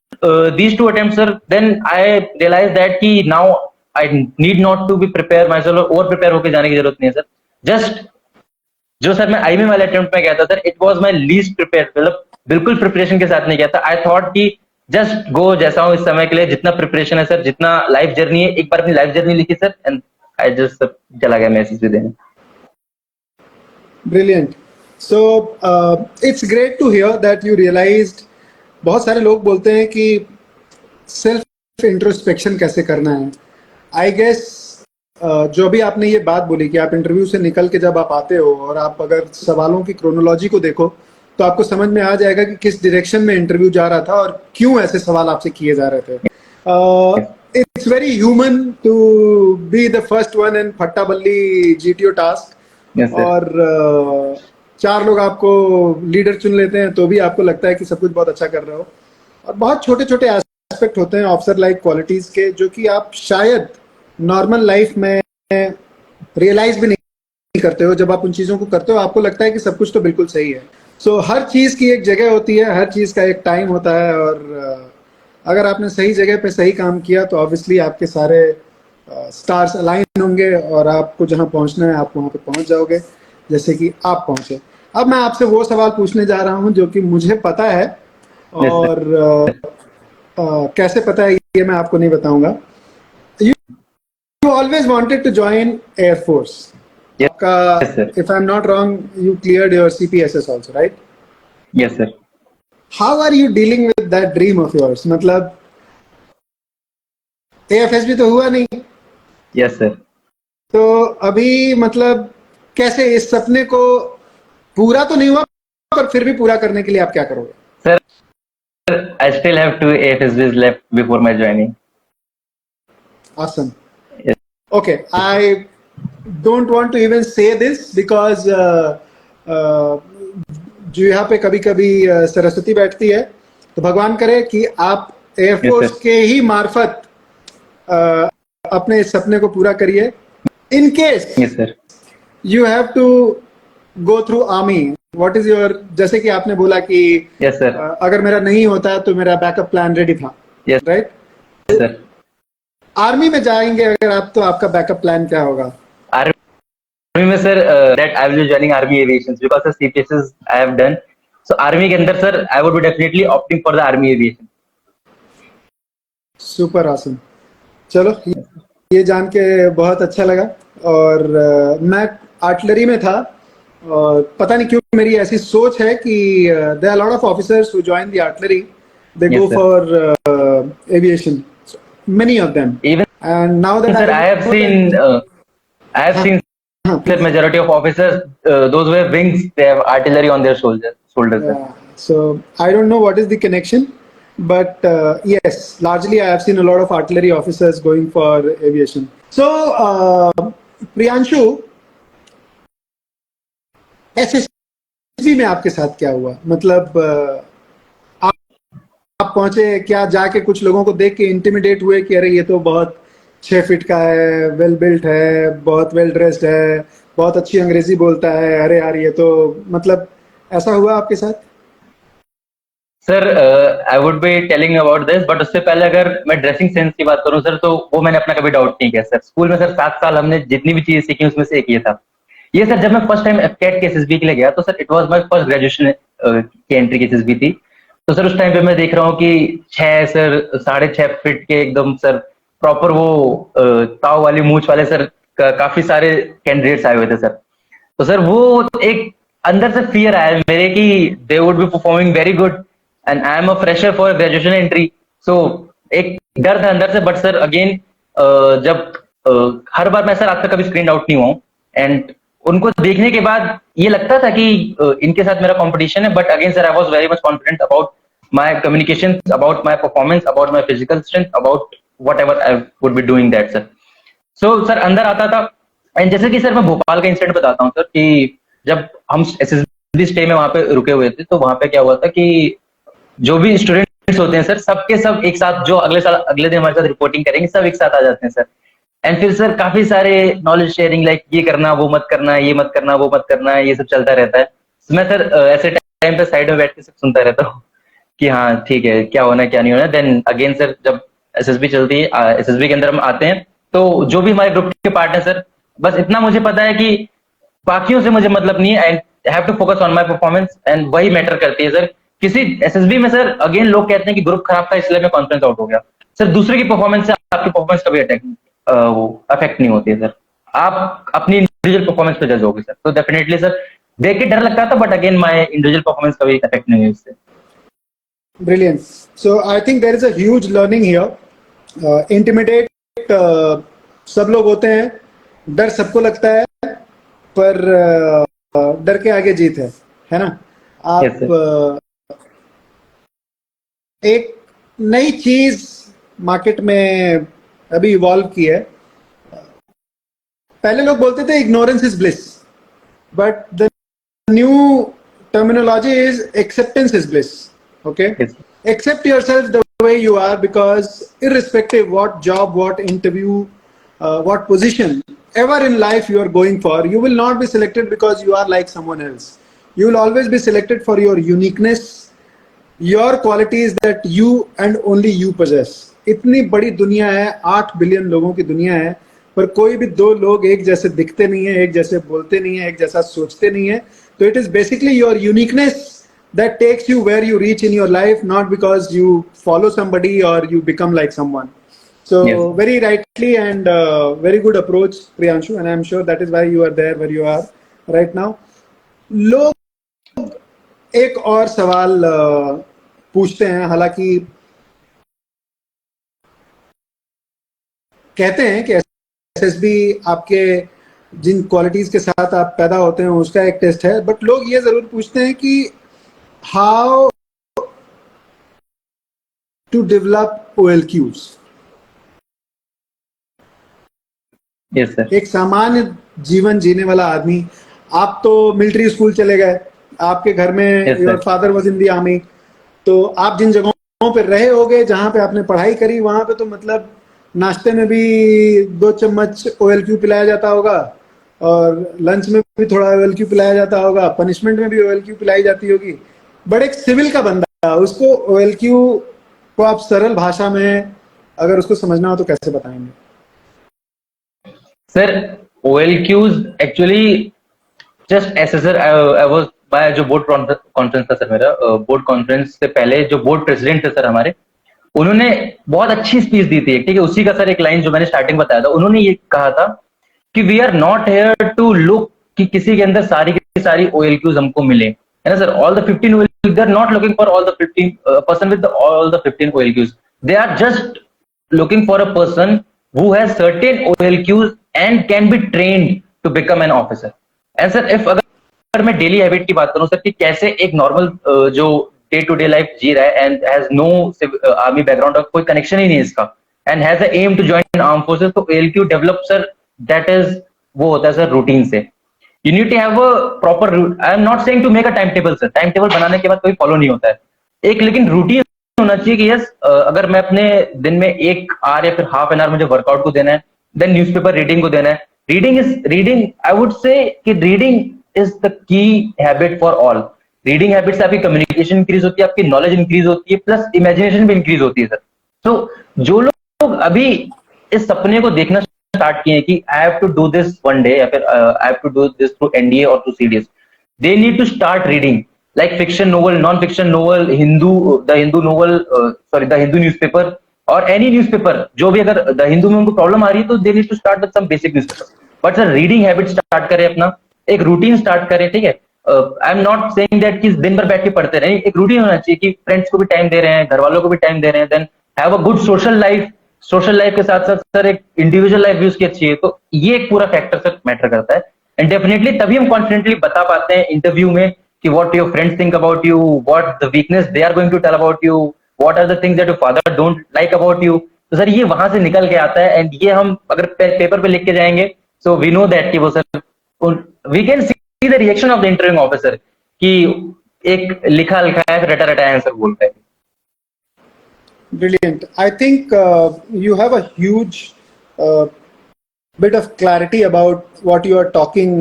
these two attempts sir, then I realized that कि now I need not to be prepare myself, over prepare होकर जाने की जरूरत नहीं है सर. जस्ट जो सर मैं आईएमए वाले अटेम्प्ट में गया था sir, it was my least prepare, मतलब बिल्कुल प्रिपरेशन के साथ नहीं गया था. आई थॉट कि जस्ट गो जैसा हूं इस समय के लिए, जितना प्रिपरेशन है सर, जितना लाइफ जर्नी है, एक बार अपनी लाइफ जर्नी लिखी सर एंड आई जस्ट चला गया मैसेज भी देने. Brilliant. So it's great to hear that you realized. बहुत सारे लोग बोलते हैं कि सेल्फ इंट्रोस्पेक्शन कैसे करना है. आई गेस जो भी आपने ये बात बोली कि आप इंटरव्यू से निकल के जब आप आते हो और आप अगर सवालों की क्रोनोलॉजी को देखो तो आपको समझ में आ जाएगा कि किस डायरेक्शन में इंटरव्यू जा रहा था और क्यों ऐसे सवाल आपसे किए जा रहे थे. It's very human to be the first one in फट्टा बल्ली जीटीओ टास्क. और चार लोग आपको लीडर चुन लेते हैं तो भी आपको लगता है कि सब कुछ बहुत अच्छा कर रहे हो. और बहुत छोटे छोटे एस्पेक्ट होते हैं ऑफिसर लाइक क्वालिटीज के जो कि आप शायद नॉर्मल लाइफ में रियलाइज भी नहीं करते हो. जब आप उन चीजों को करते हो आपको लगता है कि सब कुछ तो बिल्कुल सही है. सो हर चीज की एक जगह होती है, हर चीज का एक टाइम होता है. और अगर आपने सही जगह पे सही काम किया तो ऑब्वियसली आपके सारे स्टार्स अलाइन होंगे और आपको जहां पहुंचना है आप वहां पे पहुंच जाओगे, जैसे कि आप पहुंचे. अब मैं आपसे वो सवाल पूछने जा रहा हूं जो कि मुझे पता है और कैसे पता है ये मैं आपको नहीं बताऊंगा. You always wanted to join Air Force. Yes, sir. If I'm not wrong, you cleared your CPSS also, right? Yes sir. How are you dealing with that dream of yours? मतलब AFS भी तो हुआ नहीं. Yes sir. तो अभी मतलब कैसे इस सपने को पूरा तो नहीं हुआ पर फिर भी पूरा करने के लिए आप क्या करोगे? Sir, I still have 2 AFSBs left before my joining. Awesome. Yes. Okay, I don't want to even say this because जो यहाँ पे कभी कभी सरस्वती बैठती है तो भगवान करे कि आप एयरफोर्स के ही मार्फत अपने इस सपने को पूरा करिए. In case Yes sir. you have to go through army. What is your, जैसे कि आपने बोला कि Yes sir. अगर मेरा नहीं होता तो मेरा बैकअप प्लान रेडी था. Yes. Right. Yes sir. Army में जाएंगे अगर आप तो आपका बैकअप प्लान क्या होगा? आर्मी में sir that I will be joining army aviation because the CPSs I have done. So army के अंदर sir I would be definitely opting for the army aviation. Super awesome. चलो ये जान के बहुत अच्छा लगा. और मैं आर्टिलरी में था और पता नहीं क्यों मेरी ऐसी सोच है कि there are lot of officers who join the artillery, they go for aviation, many of them. Even And now that sir, I have seen sir, majority of officers, those who have wings, they have artillery on their shoulders. Yeah. So I don't know what is the connection, but yes, largely I have seen a lot of artillery officers going for aviation. So Priyanshu, SSB में आपके साथ क्या हुआ? मतलब आप पहुंचे क्या, जाके कुछ लोगों को देख के इंटिमिडेट हुए कि अरे ये तो बहुत 6 फीट का है, वेल बिल्ट है, बहुत वेल ड्रेस्ड है, बहुत अच्छी अंग्रेजी बोलता है, अरे यार ये तो, मतलब ऐसा हुआ आपके साथ? Sir I would be telling about this, but उससे पहले अगर मैं ड्रेसिंग सेंस की बात करूं सर, तो वो मैंने अपना कभी डाउट नहीं किया सर. स्कूल में सर 7 साल हमने जितनी भी चीजें सीखी उसमें से एक ये था. ये सर जब मैं फर्स्ट टाइम कैट के एसएसबी के लिए गया तो sir it was my first graduation की एंट्री की एसएसबी थी. तो सर उस टाइम पे मैं देख रहा हूँ कि 6 सर 6.5 फीट के एकदम सर प्रॉपर वो ताव वाली मूंछ वाले सर काफी सारे कैंडिडेट्स आए हुए थे सर. तो सर वो एक अंदर से फियर आया मेरे कि they would be performing very good and I am a fresher for graduation entry. So एक डर था अंदर से, बट सर अगेन जब हर बार मैं सर आज तक कभी स्क्रीन आउट नहीं हुआ हूँ, एंड उनको देखने के बाद ये लगता था कि इनके साथ मेरा कंपटीशन है, but again sir I was very much confident about my communication, about my performance, about my physical strength, about what ever I would be doing that sir. So sir अंदर आता था. एंड जैसे कि sir मैं भोपाल का incident बताता हूँ sir, कि जब हम एसएसबी स्टे में वहां पे रुके हुए थे, तो वहां पे क्या हुआ था कि जो भी स्टूडेंट्स होते हैं सर, सबके सब एक साथ, जो अगले साल अगले दिन हमारे साथ रिपोर्टिंग करेंगे, सब एक साथ आ जाते हैं सर. एंड फिर सर काफी सारे नॉलेज शेयरिंग, लाइक ये करना, वो मत करना, ये मत करना, वो मत करना, ये सब चलता रहता है. So, मैं सर ऐसे टाइम पे साइड में बैठ के सब सुनता रहता हूँ कि हाँ ठीक है, क्या होना क्या नहीं होना. देन अगेन सर जब एसएसबी चलती है, एसएसबी के अंदर हम आते हैं, तो जो भी हमारे ग्रुप के पार्ट है सर, बस इतना मुझे पता है कि बाकियों से मुझे मतलब नहीं है. I have to focus on my performance, and वही मैटर करती है सर. किसी एसएसबी में सर अगेन लोग कहते हैं कि ग्रुप खराब था इसलिए मैं कॉन्फ्रेंस आउट हो गया. सर दूसरे की परफॉर्मेंस से आपकी परफॉर्मेंस कभी वो अफेक्ट नहीं होती है सर. आप अपनी इंडिविजुअल परफॉर्मेंस पे जज होगे सर. तो डेफिनेटली सर देख के डर लगता था, but again my individual performance कभी अफेक्ट नहीं हुई इससे. Brilliant. So I think there is a huge learning here. Intimidate सब लोग होते हैं, डर सबको लगता है, पर डर के आगे जीत है ना. आप एक नई चीज मार्केट में अभी इवॉल्व की है. पहले लोग बोलते थे ignorance is bliss, but the new terminology is acceptance is bliss. Okay, accept yourself the way you are, because irrespective what job, what interview, what position ever in life you are going for, you will not be selected because you are like someone else. You will always be selected for your uniqueness, your qualities that you and only you possess. इतनी बड़ी दुनिया है, 8 billion लोगों की दुनिया है, पर कोई भी दो लोग एक जैसे दिखते नहीं है, एक जैसे बोलते नहीं है, एक जैसा सोचते नहीं है. तो it is basically your uniqueness that takes you where you reach in your life, not because you follow somebody or you become like someone. So yes, very rightly and very good approach, Priyanshu, and I'm sure that is why you are there where you are right now. लोग एक और सवाल पूछते हैं, हालांकि कहते हैं कि एसएसबी आपके जिन क्वालिटीज के साथ आप पैदा होते हैं उसका एक टेस्ट है, बट लोग ये जरूर पूछते हैं कि how to develop OLQs. Yes, sir. एक सामान्य जीवन जीने वाला आदमी, आप तो मिलिट्री स्कूल चले गए, आपके घर में your father was in the army, तो आप जिन जगहों पे रहे होगे, जहां पे आपने पढ़ाई करी, वहां पे तो मतलब नाश्ते में भी 2 चम्मच OLQ पिलाया जाता होगा, और लंच में भी थोड़ा OLQ पिलाया जाता होगा, पनिशमेंट में भी OLQ पिलाई जाती होगी. बट एक सिविल का बंदा, उसको OLQ को आप सरल भाषा में अगर उसको समझना हो तो कैसे बताएंगे? सर OLQs एक्चुअली जस्ट ऐसे सर, आई वाज बाय जो बोर्ड कॉन्फ्रेंस था सर, मेरा बोर्ड कॉन्फ्रेंस से पहले जो बोर्ड प्रेसिडेंट थे सर हमारे, उन्होंने बहुत अच्छी स्पीच दी थी, ठीक है. उसी का सर एक लाइन जो मैंने स्टार्टिंग बताया था, उन्होंने ये कहा था कि we are not here to look कि किसी के अंदर सारी की सारी OLQs हमको मिले, है ना sir. All the 15 OLQs, they are not looking for all the 15 person with all the 15 OLQs. They are just looking for a person who has certain OLQs and can be trained to become an officer. And sir, if अगर मैं daily habit की बात करूं sir, कि कैसे एक normal जो day to day life जी रहा है and has no army background, और कोई कनेक्शन ही नहीं है इसका, and has a aim to join arm forces, तो OLQ develop sir, that is वो होता है सर रूटीन से. You need to have a proper route. I am not saying to make a timetable, sir. Timetable बनाने के बाद कोई follow नहीं होता है. एक लेकिन रूटीन होना चाहिए कि यस, अगर मैं अपने दिन में 1 आवर या फिर हाफ एन आवर मुझे वर्कआउट को देना है, देन न्यूज़पेपर रीडिंग को देना है. रीडिंग आई वुड से कि reading is the key habit for all. Reading habit से आपकी कम्युनिकेशन इंक्रीज होती है, आपकी नॉलेज इंक्रीज होती है, प्लस इमेजिनेशन भी इंक्रीज होती है सर. तो जो लोग अभी इस सपने को देखना स्टार्ट किए कि I have to do this one day, या फिर I have to do this through NDA और through CDS, they need to start reading like fiction novel, non fiction novel, the Hindu novel, the Hindu newspaper और any newspaper. जो भी अगर the Hindu में उनको problem आ रही है तो they need to start with some basic newspaper. But sir reading habit start करें, अपना एक रूटीन स्टार्ट करें, ठीक है. I am not saying that कि दिन भर बैठ के पढ़ते रहे, एक रूटीन होना चाहिए कि फ्रेंड्स को भी टाइम दे रहे हैं, घर वालों को भी टाइम दे रहे हैं, then have a good social life के साथ साथ सर एक इंडिविजुअल लाइफ भी उसकी अच्छी है, तो ये एक पूरा फैक्टर सर मैटर करता है। एंड डेफिनेटली तभी हम कॉन्फिडेंटली बता पाते हैं इंटरव्यू में कि what your friends think about you, what the weakness they are going to tell about you, what are the things that your father don't like about you. तो sir ये वहां से निकल के आता है, एंड ये हम अगर पेपर पे लिख के जाएंगे, सो वी नो दैट कि वो sir, we can see the reaction of the interviewing officer कि एक लिखा लिखा है रटा रटा आंसर बोल रहे हैं। Brilliant. I think you have a huge bit of clarity about what you are talking,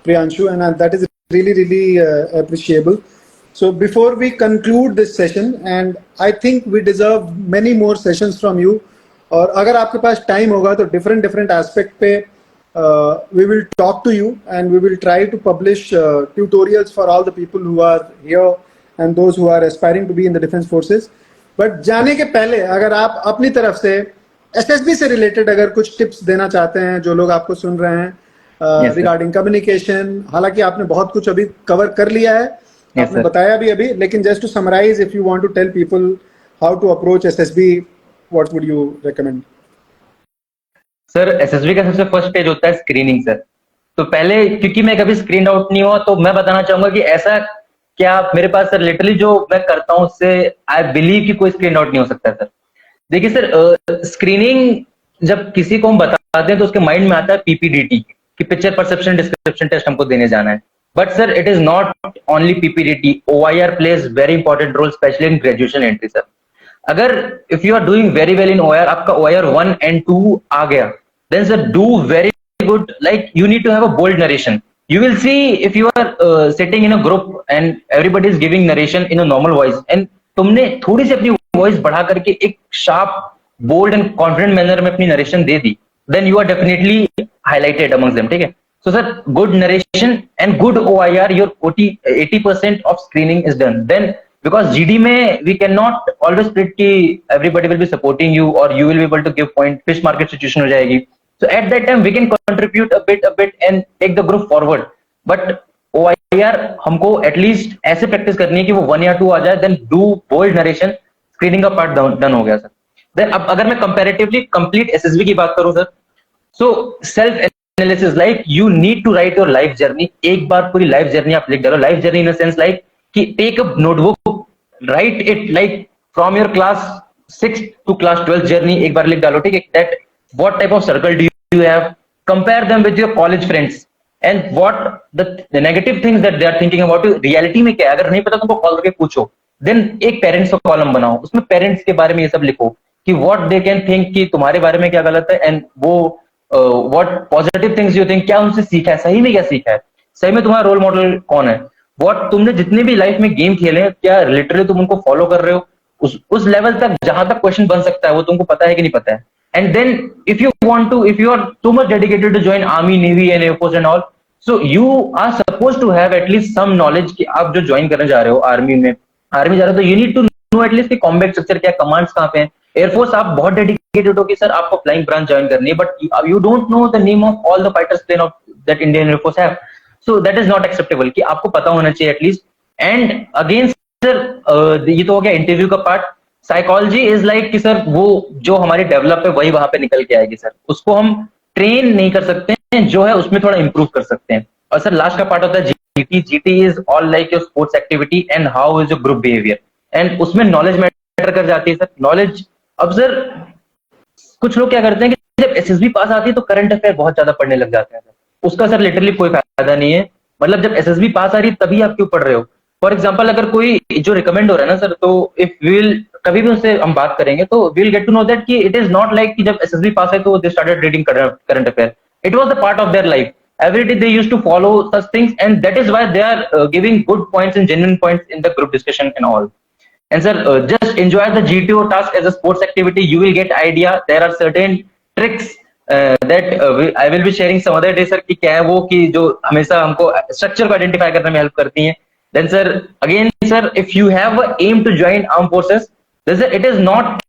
Priyanshu, and that is really, really appreciable. So before we conclude this session, and I think we deserve many more sessions from you, और अगर आपके पास time होगा तो different aspect पे we will talk to you, and we will try to publish tutorials for all the people who are here and those who are aspiring to be in the defense forces. But जाने के पहले अगर आप अपनी तरफ से SSB से related अगर कुछ टिप्स देना चाहते हैं जो लोग आपको सुन रहे हैं रिगार्डिंग कम्युनिकेशन, हालांकि आपने बहुत कुछ अभी कवर कर लिया है, आपने बताया भी अभी, लेकिन just to summarise, if you want to tell people how to approach SSB, what would you recommend? Sir SSB का सबसे फर्स्ट स्टेज होता है स्क्रीनिंग सर। तो पहले, क्योंकि मैं कभी स्क्रीन आउट नहीं हुआ, तो मैं बताना चाहूंगा कि ऐसा क्या मेरे पास सर लिटरली जो मैं करता हूं उससे आई बिलीव कि कोई स्क्रीन आउट नहीं हो सकता सर। देखिए सर, स्क्रीनिंग जब किसी को हम बताते हैं तो उसके माइंड में आता है पीपीडीटी कि पिक्चर परसेप्शन डिस्क्रिप्शन टेस्ट हमको देने जाना है। But sir it is not only PPDT, OIR plays very important role, specially in graduation entry sir. अगर if you are doing very well in OIR, आपका ओआईआर 1 and 2 आ गया, then sir do very good, like you need to have a bold narration. You will see if you are sitting in a group and everybody is giving narration in a normal voice and तुमने थोड़ी सी अपनी voice बढ़ा करके एक sharp, bold and confident manner में अपनी narration दे दी, then you are definitely highlighted amongst them. ठीक है? So sir, good narration and good OIR, your 80% of screening is done. Then because GD में we cannot always predict कि everybody will be supporting you or you will be able to give point, fish market situation हो जाएगी. So at that time we can contribute a bit and take the group forward. But OIR हमको at least ऐसे practice करनी है कि वो 1 या 2 आ जाए, then do bold narration, screening का part done हो गया सर. Then अब अगर मैं comparatively complete SSB की बात करूं sir, so self analysis, like you need to write your life journey. एक बार पूरी life journey आप लिख डालो. Life journey in a sense like कि take a notebook, write it like from your class 6 to class 12 journey एक बार लिख डालो. ठीक है? That what type of circle do you have? Compare them with your college friends and what the negative things that they are thinking about you. Reality में क्या है? अगर नहीं पता तुमको कॉल करके पूछो. Then एक पेरेंट्स का कॉलम बनाओ, उसमें पेरेंट्स के बारे में ये सब लिखो कि what they can think कि तुम्हारे बारे में क्या गलत है, and वो what positive things you think, क्या उनसे सीखा है, सही में क्या सीखा है, सही में तुम्हारा रोल मॉडल कौन है, what तुमने जितने भी लाइफ में गेम खेले हैं क्या लिटरली तुम उनको फॉलो कर रहे हो, उस लेवल तक जहां तक क्वेश्चन बन सकता है वो तुमको पता है कि नहीं पता है. And then if you are too much dedicated to join army, navy and air force and all, so you are supposed to have at least some knowledge कि आप जो ज्वाइन करने जा रहे हो आर्मी जा रहे हो, तो you need to know at least कि कॉम्बैट स्ट्रक्चर क्या, कमांड्स कहाँ पे हैं. एयरफोर्स आप बहुत डेडिकेटेड हो कि सर आपको फ्लाइंग ब्रांच ज्वाइन करनी है, but you don't know the name of all the fighters plane of that Indian air force have. So that is not acceptable कि आपको पता होना चाहिए एटलीस्ट. एंड अगेन सर ये तो हो गया इंटरव्यू का पार्ट. साइकोलॉजी इज लाइक कि सर वो जो हमारी डेवलप है वही वहां पे निकल के आएगी सर, उसको हम ट्रेन नहीं कर सकते हैं, जो है उसमें थोड़ा इंप्रूव कर सकते हैं. और सर लास्ट का पार्ट होता है GT. GT is all like your sports activity and how is your group behaviour, and उसमें नॉलेज मैटर कर जाती है सर. नॉलेज, अब सर कुछ लोग क्या करते हैं कि जब एसएसबी पास आती है तो करंट अफेयर बहुत ज्यादा पढ़ने लग जाते हैं. उसका सर लिटरली कोई फायदा नहीं है. मतलब जब एसएसबी पास आ रही है तभी आप क्यों पढ़ रहे हो. फॉर एग्जांपल अगर कोई जो रिकमेंड हो रहा है ना सर, तो इफ विल कभी भी उनसे हम बात करेंगे तो will get to know that कि इट इज नॉट लाइक कि जब एसएसबी पास है तो they started reading current affair. It was the part of their life. Every day they used to follow such things, and that is why they are giving good points and genuine points in the group discussion and all. And sir, just enjoy the GTO task as a sports activity. You will get idea. There are certain tricks that I will be sharing some other day, sir. कि क्या है वो कि जो हमेशा हमको structure को identify करने में help करती हैं. Then sir, again sir, if you have a aim to join armed forces, then sir, it is not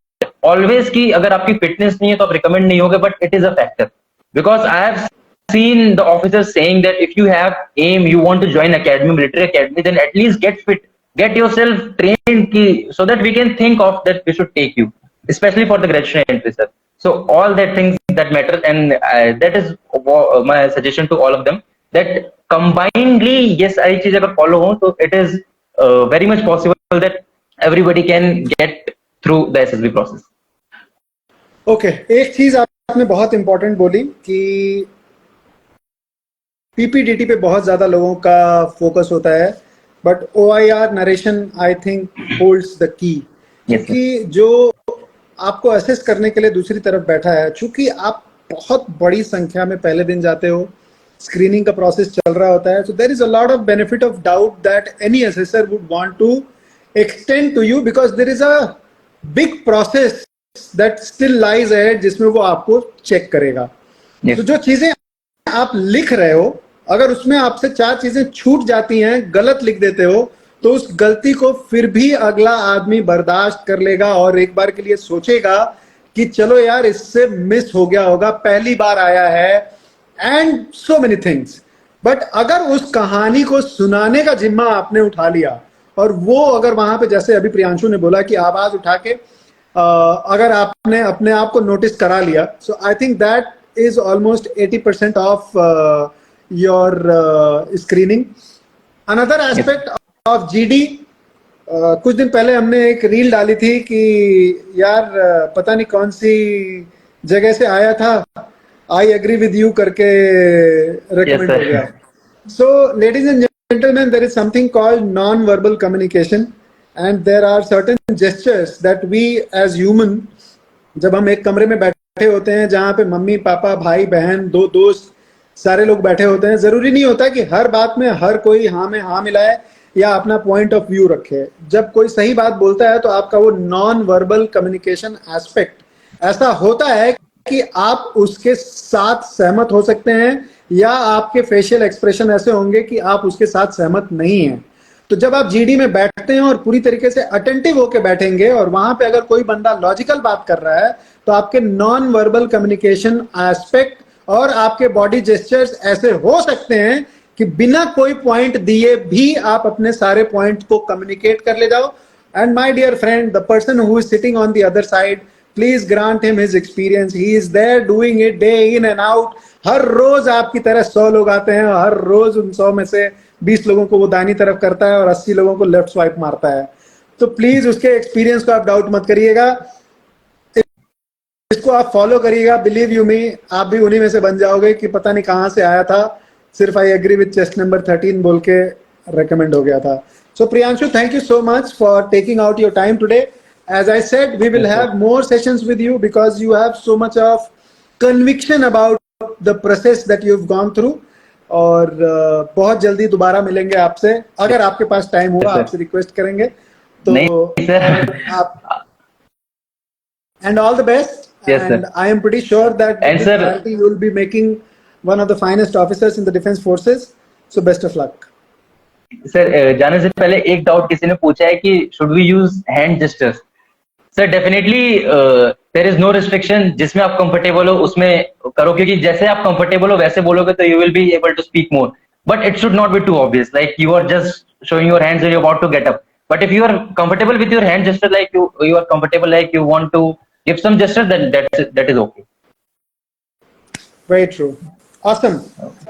always कि अगर आपकी fitness नहीं है तो आप recommend नहीं होगे, but it is a factor. Because I have seen the officers saying that if you have aim, you want to join academy, military academy, then at least get fit. get yourself trained ki, so that we can think of that we should take you, especially for the graduation entry, sir. So all that things that matter, and that is my suggestion to all of them, that combinedly yes सारी चीज अगर follow हो तो it is very much possible that everybody can get through the SSB process. Okay एक चीज आपने बहुत important बोली कि पीपीडीटी पे बहुत ज्यादा लोगों का फोकस होता है, but OIR narration I think holds the key, क्योंकि जो आपको असेस करने के लिए दूसरी तरफ बैठा है, चूंकि आप बहुत बड़ी संख्या में पहले दिन जाते हो, स्क्रीनिंग का प्रोसेस चल रहा होता है, so there is a lot of benefit of doubt that any assessor would want to extend to you, because there is a big process that still lies ahead, जिसमें वो आपको चेक करेगा. तो जो चीजें आप लिख रहे हो, अगर उसमें आपसे 4 चीजें छूट जाती हैं, गलत लिख देते हो, तो उस गलती को फिर भी अगला आदमी बर्दाश्त कर लेगा और एक बार के लिए सोचेगा कि चलो यार इससे मिस हो गया होगा, पहली बार आया है, and so many things. But अगर उस कहानी को सुनाने का जिम्मा आपने उठा लिया, और वो अगर वहां पे जैसे अभी प्रियांशु ने बोला कि आवाज उठा के अगर आपने अपने आप को नोटिस करा लिया, so I think that is almost 80% of your screening. Another aspect of GD, कुछ दिन पहले हमने एक रील डाली थी कि यार पता नहीं कौन सी जगह से आया था, आई एग्री विद यू करके रेकमेंड हो गया. So ladies and gentlemen, there is something called non-verbal communication, and there are certain gestures that we as human, जब हम एक कमरे में बैठे होते हैं जहां पे मम्मी पापा भाई बहन 2 दोस्त सारे लोग बैठे होते हैं, जरूरी नहीं होता कि हर बात में हर कोई हाँ में हाँ मिलाए या अपना पॉइंट ऑफ व्यू रखे. जब कोई सही बात बोलता है तो आपका वो नॉन वर्बल कम्युनिकेशन एस्पेक्ट ऐसा होता है कि आप उसके साथ सहमत हो सकते हैं, या आपके फेशियल एक्सप्रेशन ऐसे होंगे कि आप उसके साथ सहमत नहीं हैं. तो जब आप जीडी में बैठते हैं और पूरी तरीके से अटेंटिव होके बैठेंगे, और वहां पे अगर कोई बंदा लॉजिकल बात कर रहा है, तो आपके नॉन वर्बल कम्युनिकेशन एस्पेक्ट और आपके बॉडी जेस्चर्स ऐसे हो सकते हैं कि बिना कोई पॉइंट दिए भी आप अपने सारे पॉइंट को कम्युनिकेट कर ले जाओ. And my dear friend, the person who is sitting on the other side, please grant him his experience. He is there doing it day in and out. हर रोज आपकी तरह 100 लोग आते हैं, हर रोज उन 100 में से 20 लोगों को वो दाहिनी तरफ करता है और 80 लोगों को लेफ्ट स्वाइप मारता है. तो प्लीज उसके एक्सपीरियंस को आप डाउट मत करिएगा, इसको आप फॉलो करिएगा. बिलीव यू मी, आप भी उन्हीं में से बन जाओगे कि पता नहीं कहां से आया था, सिर्फ I agree with chest number 13 बोल के रेकमेंड हो गया था. So Priyanshu, thank you so much for taking out your time today. As I said, we will have more sessions with you because you have so much of conviction about the process that you have gone through. और बहुत जल्दी दोबारा मिलेंगे आपसे, अगर आपके पास time हुआ, आपसे रिक्वेस्ट करेंगे तो आप. And all the best. Yes, and sir. I am pretty sure that And sir, you will be making one of the finest officers in the defense forces. So best of luck. Sir जाने से पहले एक doubt किसी ने पूछा है कि should we use hand gestures. Sir definitely there is no restriction, जिसमें आप कंफर्टेबल हो उसमें करो, क्योंकि जैसे आप कंफर्टेबल हो वैसे बोलोगे तो you will be able to speak more. But it should not be too obvious, like you are just showing your hands when you're about to get up. But if you are comfortable with your hand gesture, like you are comfortable, like you want to give some gesture, then that is okay. Very true. Awesome.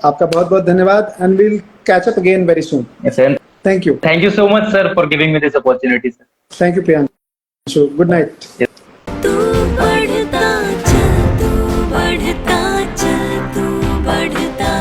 आपका बहुत बहुत धन्यवाद, and we'll catch up again very soon. Yes, sir. Thank you. Thank you so much, sir, for giving me this opportunity, sir. Thank you, Priyanshu. Good night. Yes. तू बढ़ता चल, तू बढ़ता चल, तू बढ़ता